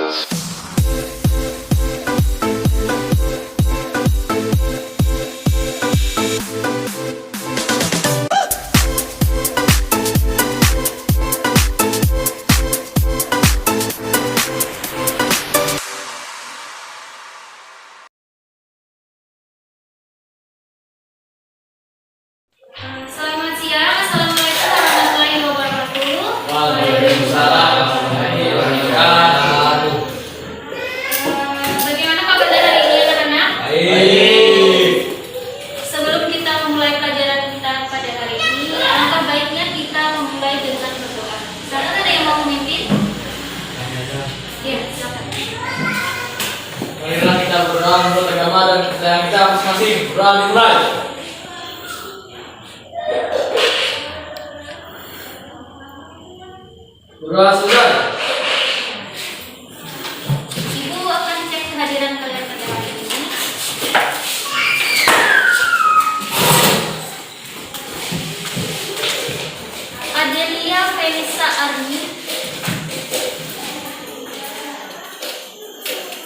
Selamat siang, Assalamualaikum warahmatullahi wabarakatuh. Waalaikumsalam warahmatullahi wabarakatuh. Bagaimana kabar hari ini anak-anak? Baik. Sebelum kita memulai pelajaran kita pada hari ini, alangkah baiknya kita memulai dengan berdoa. Sekarang ada yang mau memimpin? Ya, silakan. Marilah kita berdoa menurut agama dan kepercayaan kita masing-masing. Berdoa dimulai. Berdoa selesai. Ibu akan cek kehadiran kalian pada hari ini. Adelia Felisa Arni,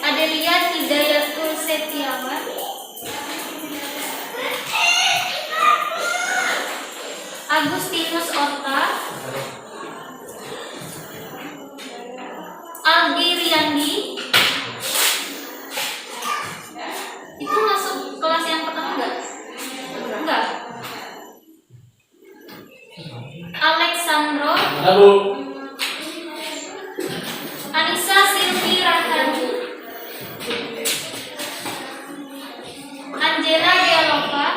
Adelia Hidayatul Setiawan, Agustinus Orta, Aldi Riyandi. Itu masuk kelas yang pertama enggak? Enggak. Alexandro, Ada Bu. Anissa Silvi Rahani, Angela Dialova,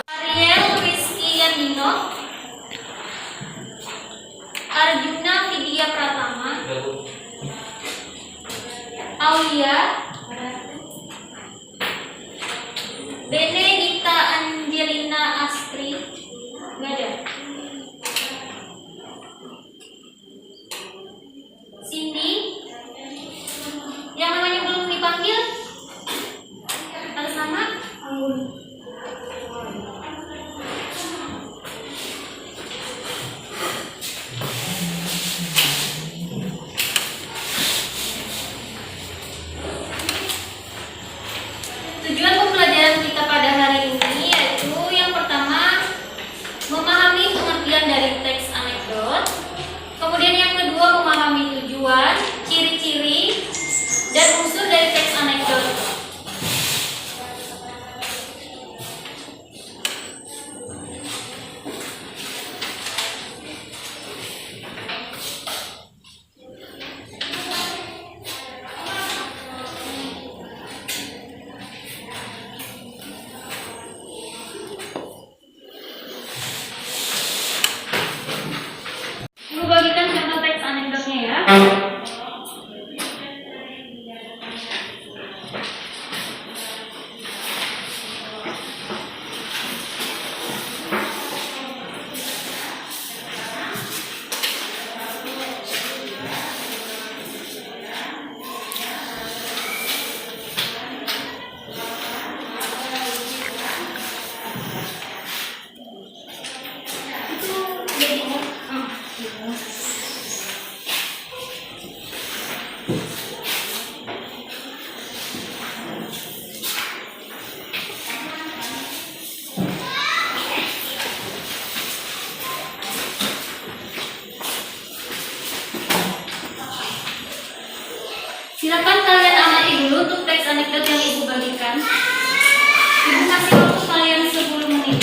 Ariel Rizky Yandino, Arjuna Vidya Pratama, Ada Bu. Aulia, Benedita Angelina Astri, nggak ada. Cindy, yang namanya belum dipanggil, atas nama Anggun. Tujuan pembelajaran kita pada hari ini yaitu yang pertama memahami pengertian dari teks anekdot, kemudian yang kedua memahami tujuan, ciri-ciri, dan unsur dari teks anekdot. Ibu bagikan contoh teks anekdotnya ya. Silakan kalian amati dulu untuk teks anekdot yang ibu bagikan. Ibu kasih waktu kalian 10 menit.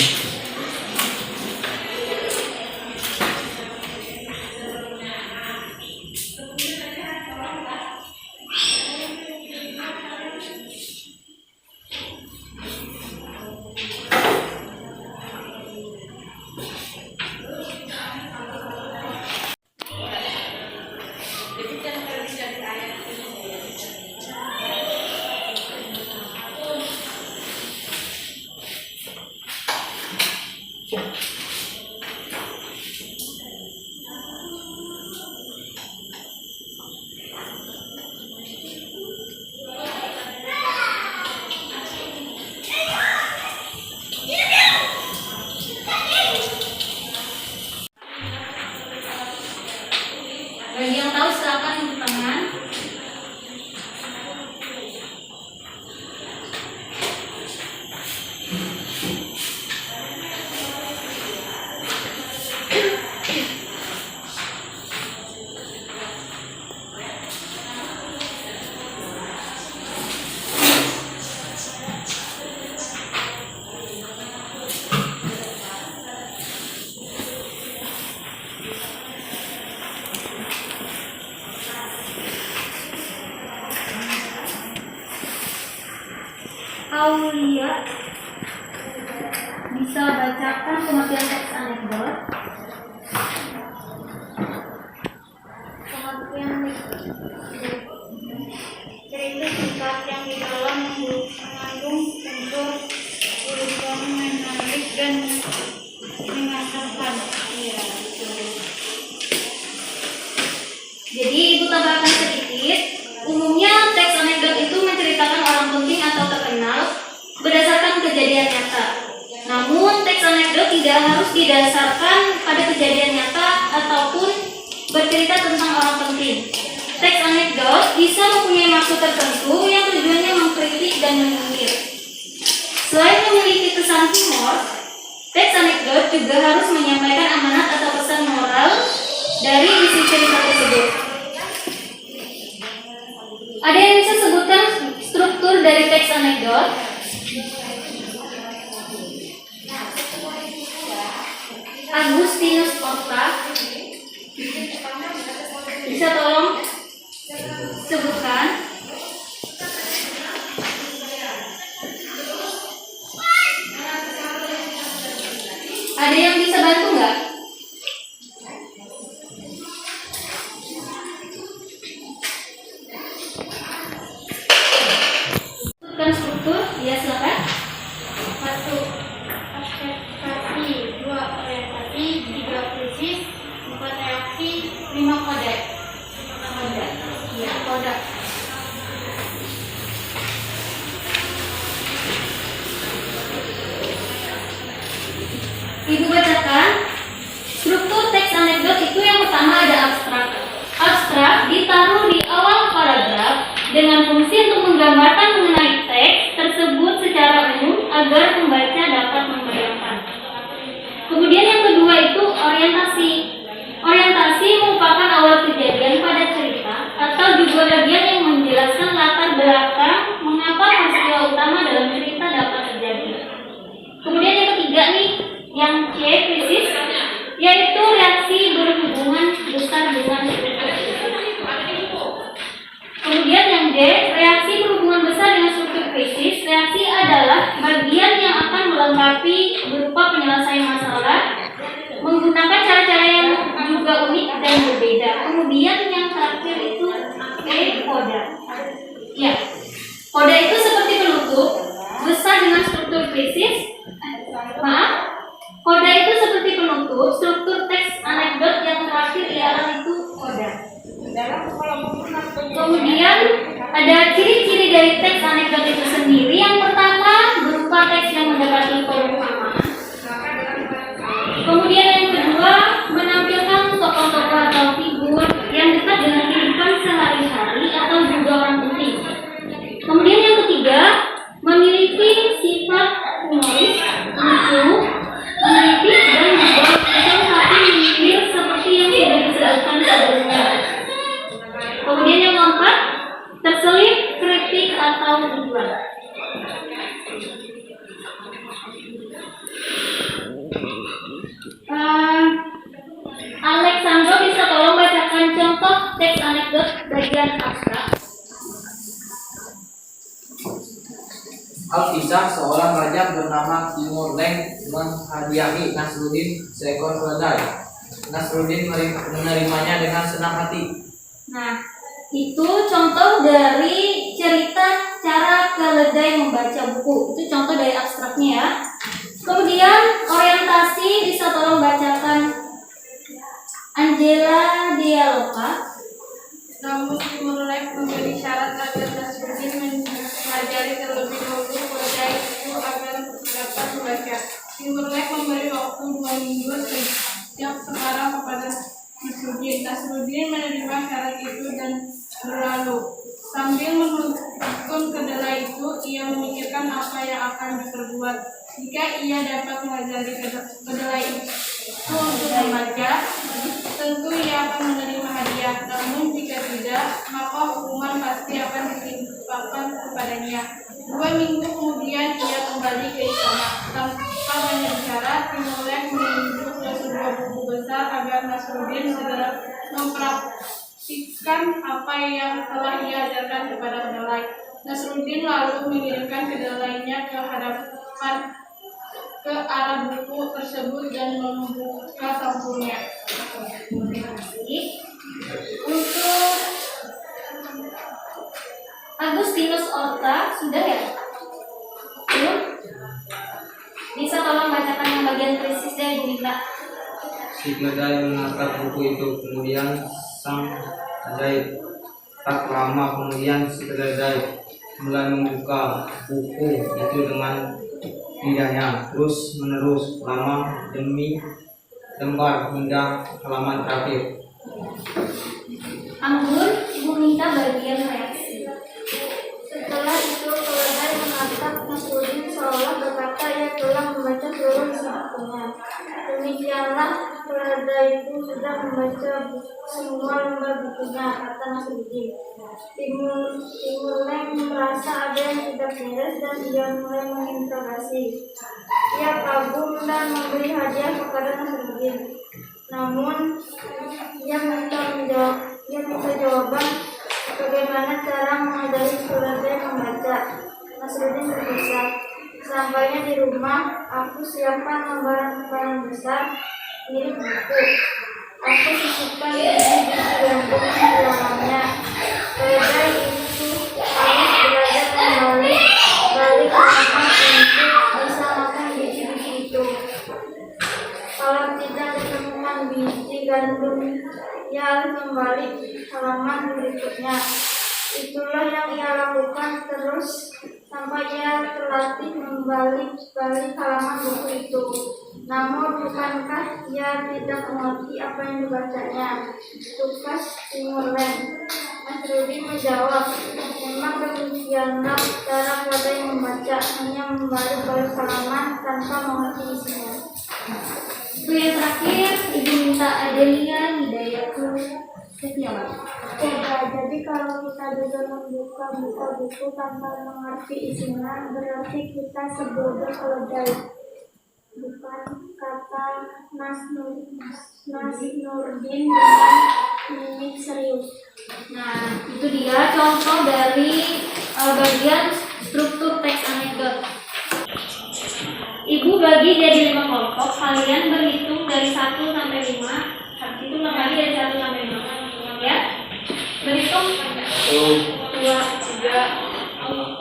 tidak harus didasarkan pada kejadian nyata ataupun bercerita tentang orang penting. Teks anekdot bisa mempunyai maksud tertentu yang tujuannya mengkritik dan menyindir. Selain memiliki kesan humor, teks anekdot juga harus menyampaikan amanat atau pesan moral dari isi cerita tersebut. Ada yang bisa sebutkan struktur dari teks anekdot? Agustinus Orta, bisa tolong sebutkan? Ada yang bisa bantu nggak? Sebutkan struktur, ya silakan. 1. Observasi, 2. Orientasi, 3. krisis, 4. reaksi, 5. kode. Kode, ya kode. Ibu bacakan. Struktur teks anekdot itu yang pertama ada abstrak. Abstrak ditaruh di awal paragraf dengan fungsi untuk menggambarkan mengenai teks tersebut secara umum agar pembaca dapat membayangkan. Kemudian yang kedua itu orientasi. Orientasi merupakan awal kejadian pada cerita atau juga bagian yang menjelaskan latar belakang mengapa peristiwa utama dalam cerita dapat terjadi. Kemudian yang ketiga nih, yang C, krisis, yaitu reaksi berhubungan besar dengan struktur. Kemudian yang D, reaksi berhubungan besar dengan struktur krisis. Reaksi adalah bagian yang akan melengkapi berupa penyelesaian masalah menggunakan cara-cara yang juga unik dan berbeda. Kemudian yang terakhir itu E, koda. Ya, koda itu seperti penutup besar dengan struktur krisis. Maaf, koda itu seperti penutup struktur teks anekdot yang terakhir ialah itu koda. Kemudian ada ciri-ciri dari teks anekdot itu sendiri. Yang pertama berupa teks yang mendekati perumpamaan. Kemudian yang kedua menampilkan tokoh-tokoh atau figur yang dekat dengan kehidupan sehari-hari atau juga orang penting. Kemudian yang ketiga memiliki sifat humoris, lucu, mendidik dan juga tapi menyindir seperti yang sudah disebutkan sebelumnya. Kemudian yang keempat terselip kritik atau tujuan. Alexandro bisa tolong bacakan contoh teks anekdot bagian abstrak. Alkisah seorang raja bernama Timur Leng menghadiahi Nasruddin seekor keledai. Nasruddin menerimanya dengan senang hati. Nah, itu contoh dari cerita cara keledai membaca buku. Itu contoh dari abstraknya ya. Kemudian orientasi bisa tolong bacakan Angela Dialoka. Namun Timur Leng memberi syarat agar Nasruddin mempelajari terlebih dahulu keledai itu agar dapat membaca. Timur Leng memberi waktu 2 minggu sejak sekarang kepada Nasruddin. Nasruddin menerima syarat itu dan berlalu. Sambil menuntun kedelai itu, ia memikirkan apa yang akan diperbuat. Jika ia dapat mengajari kedelai itu untuk membaca, tentu ia akan menerima hadiah. Namun jika tidak, maka hukuman pasti akan ditimpakan kepadanya. 2 minggu kemudian ia kembali ke istana. Tanpa banyak bicara, Timur Leng menunjuk ke sebuah buku besar agar Nasruddin segera mempraktikkan apa yang telah ia ajarkan kepada kedelai. Nasruddin lalu mengirimkan kedelainya ke arah buku tersebut dan membuka sampulnya. Untuk Agustinus Orta sudah ya? Belum? Bisa tolong bacakan yang bagian krisis dari Bu Mita. Si keledai menatap buku itu, kemudian sang keledai. Tak lama kemudian si keledai mulai membuka buku itu dengan lidahnya terus menerus lama demi lembar hingga halaman terakhir. Anggun, Ibu minta bagian reaksi. Setelah itu keledai menatap Nasruddin seolah berkata ia telah membaca seluruh isi bukunya. Demikianlah keledai itu sudah membaca semua lembar bukunya, kata Nasruddin. Timurleng merasa ada yang tidak beres dan ia mulai menginterogasi. Ia kagum dan memberi hadiah kepada Nasruddin. Namun ia minta jawaban bagaimana cara mengajari keledai membaca. Nasruddin berkisah, sampainya di rumah, aku siapkan lembaran-lembaran besar mirip buku. Aku sisipkan biji gandum di dalamnya. Keledai itu harus belajar kembali balik halaman untuk bisa makan biji-biji itu. Kalau tidak ditemukan biji gandum, ia harus kembali halaman berikutnya. Itulah yang ia lakukan terus sampai ia terlatih membalik-balik halaman buku itu. Namun bukankah ia tidak mengerti apa yang dibacanya? Tukas Timurleng. Nasruddin menjawab, memang demikianlah cara keledai membaca, hanya membalik-balik halaman tanpa mengerti isinya. Itu yang terakhir, Ibu minta Adelia Hidayatul Setiawan. Ya, jadi kalau kita juga membuka buku tanpa mengerti isinya, berarti kita sebodoh keledai. Bukan, kata Nasruddin dengan mimik serius. Nah, itu dia contoh dari bagian struktur teks anekdot. Ibu bagi jadi 5 kelompok, kalian berhitung dari 1 sampai 5. Habis itu lagi dari 1 sampai 5. Ya? Berhitung 1, 2, 3, 4,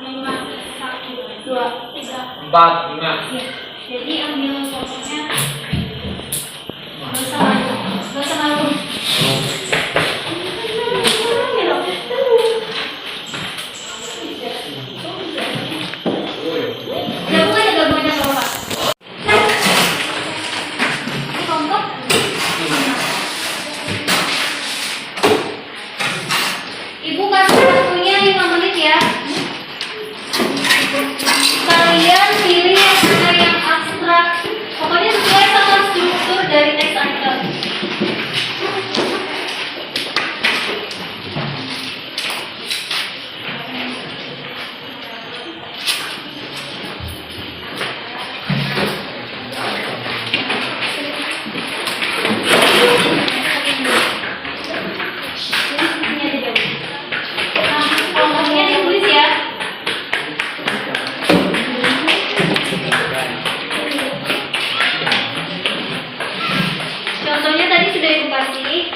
5, 1, 2, 3, 4, 5. ya. Jadi ambil kelompoknya. Gak usah malu. Gabung aja kalau Pak. Ini kelompok. Ibu kasih waktunya 5 menit ya. Kalian pilih yang abstrak. Pokoknya sesuai sama struktur dari teks anekdot. Kelompoknya ditulis ya. Contohnya tadi sudah Ibu kasih.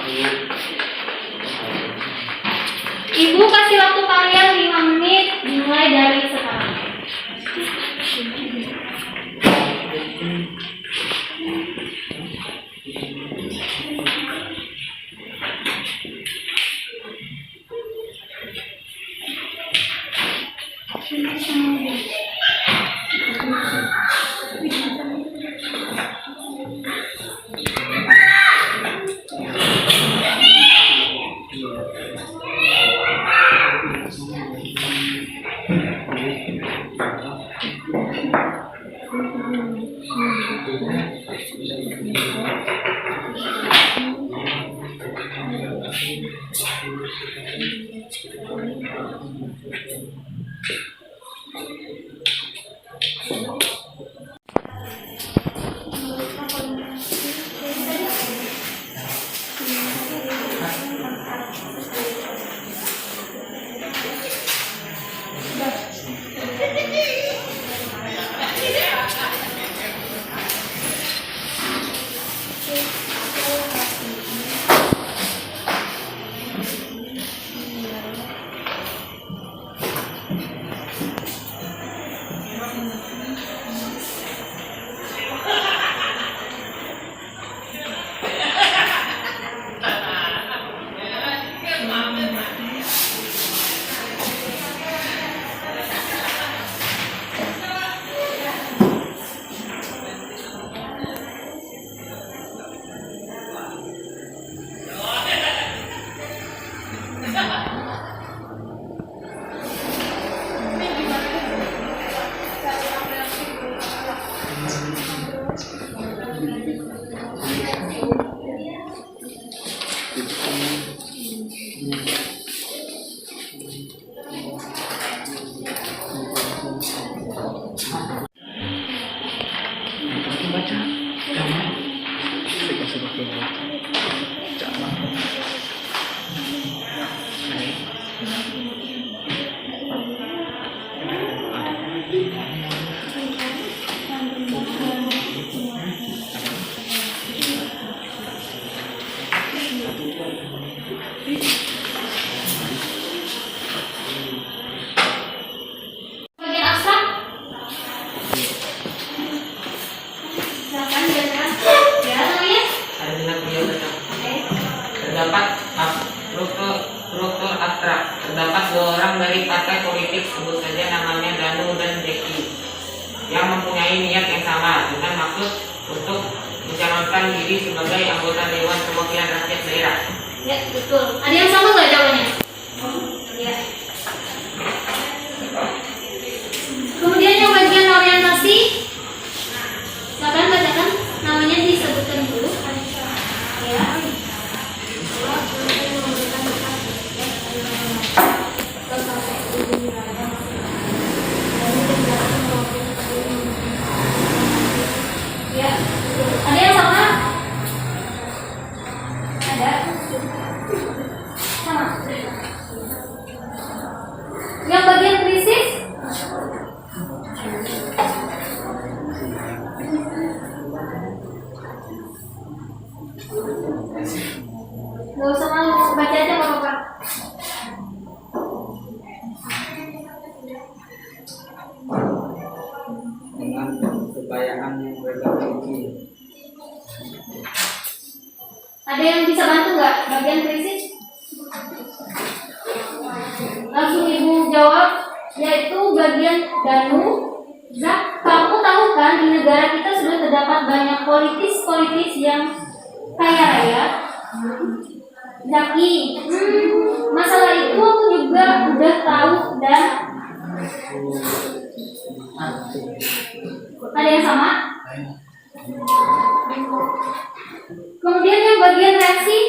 Ibu kasih waktu kalian 5 menit dimulai dari sekarang. Bagian abstrak. Silakan bacakan. Ya, namanya. Ada biasa. Oke. Terdapat struktur abstrak. Terdapat 2 orang dari partai politik, sebut saja namanya Danu dan Jeki, yang mempunyai niat yang sama dengan maksud untuk mencalonkan diri sebagai anggota Dewan Perwakilan Rakyat Daerah. Ya, betul. Ada yang sama nggak jawabannya? Ya. Kemudian yang bagian orientasi, silakan bacakan. Namanya disebutkan dulu. Ya. Ya. Ada yang sama? Ada. Sama. Yang bagian krisis? Gak usah malu, baca aja Bapak. dengan kekayaan yang mereka miliki. Ada yang bisa bantu nggak bagian krisis? Langsung ibu jawab, yaitu bagian Danu. Zak, kamu tahu kan di negara kita sudah terdapat banyak politis yang kaya raya. Zaki, masalah itu aku juga udah tahu dan ada yang sama? Kemudian yang bagian reaksi?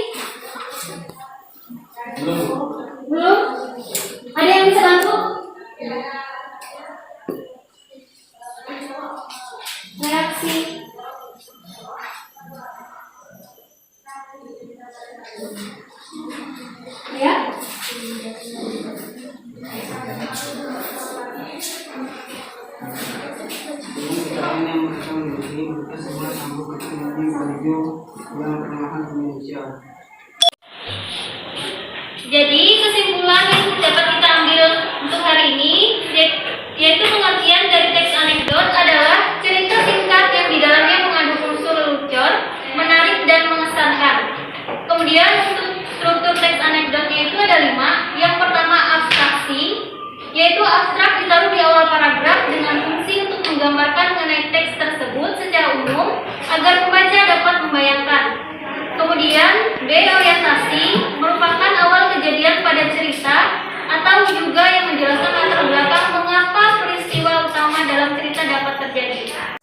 Belum? Ada yang bisa bantu? Reaksi. Ya? Sekarang yang mereka miliki mereka semua sambung teknologi radio yang perlahan di Indonesia. Jadi kesimpulan yang dapat kita ambil untuk hari ini yaitu pengertian dari teks anekdot adalah cerita singkat yang di dalamnya mengandung unsur lelucon, menarik dan mengesankan. Kemudian untuk struktur teks anekdotnya itu ada 5. Yang pertama abstraksi, yaitu abstrak ditaruh di awal paragraf dengan fungsi untuk menggambarkan mengenai teks tersebut secara umum agar pembaca dapat membayangkan. Kemudian B. Orientasi merupakan awal kejadian pada cerita atau juga yang menjelaskan latar belakang mengapa peristiwa utama dalam cerita dapat terjadi.